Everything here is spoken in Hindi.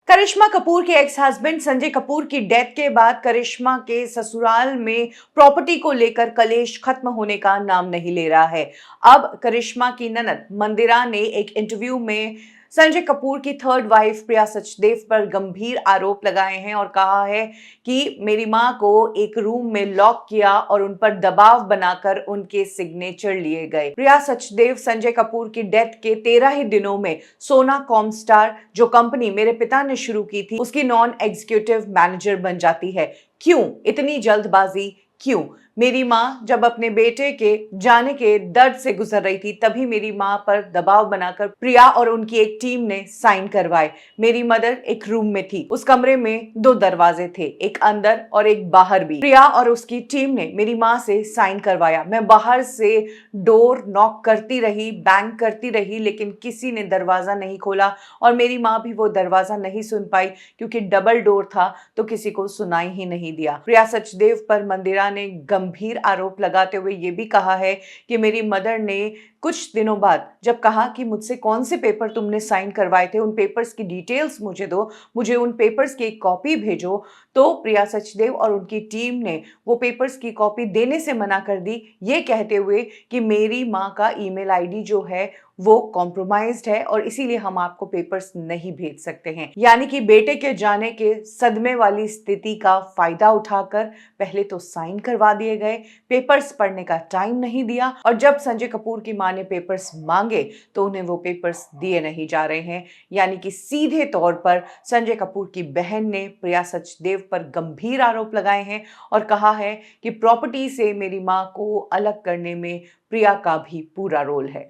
करिश्मा कपूर के एक्स हस्बैंड संजय कपूर की डेथ के बाद करिश्मा के ससुराल में प्रॉपर्टी को लेकर कलेश खत्म होने का नाम नहीं ले रहा है। अब करिश्मा की ननद मंदिरा ने एक इंटरव्यू में संजय कपूर की थर्ड वाइफ प्रिया सचदेव पर गंभीर आरोप लगाए हैं और कहा है कि मेरी मां को एक रूम में लॉक किया और उन पर दबाव बनाकर उनके सिग्नेचर लिए गए। प्रिया सचदेव संजय कपूर की डेथ के 13 ही दिनों में सोना कॉमस्टार जो कंपनी मेरे पिता ने शुरू की थी उसकी नॉन एग्जीक्यूटिव मैनेजर बन जाती है। क्यों इतनी जल्दबाजी? क्यों? मेरी माँ जब अपने बेटे के जाने के दर्द से गुजर रही थी तभी मेरी माँ पर दबाव बनाकर प्रिया और उनकी एक टीम ने साइन करवाए। मेरी मदर एक रूम में थी, उस कमरे में 2 दरवाजे थे, एक अंदर और एक बाहर भी। प्रिया और उसकी टीम ने मेरी माँ से साइन करवाया। मैं बाहर से डोर नॉक करती रही, बैंग करती रही, लेकिन किसी ने दरवाजा नहीं खोला और मेरी माँ भी वो दरवाजा नहीं सुन पाई क्योंकि डबल डोर था तो किसी को सुनाई ही नहीं दिया। प्रिया सचदेव पर मंदिरा ने गंभीर आरोप लगाते हुए ये भी कहा है कि मेरी मदर ने कुछ दिनों बाद जब कहा कि मुझसे कौन से पेपर तुमने साइन करवाए थे, उन पेपर्स की डिटेल्स मुझे दो, मुझे उन पेपर्स की एक कॉपी भेजो, तो प्रिया सचदेव और उनकी टीम ने वो पेपर्स की कॉपी देने से मना कर दी, ये कहते हुए कि मेरी माँ का ईमेल आईडी जो है वो कॉम्प्रोमाइज्ड है और इसीलिए हम आपको पेपर्स नहीं भेज सकते हैं। यानी कि बेटे के जाने के सदमे वाली स्थिति का फायदा उठाकर पहले तो साइन करवा दिए गए, पेपर्स पढ़ने का टाइम नहीं दिया और जब संजय कपूर की मां ने पेपर्स मांगे तो उन्हें वो पेपर्स दिए नहीं जा रहे हैं। यानी कि सीधे तौर पर संजय कपूर की बहन ने प्रिया सचदेव पर गंभीर आरोप लगाए हैं और कहा है कि प्रॉपर्टी से मेरी मां को अलग करने में प्रिया का भी पूरा रोल है।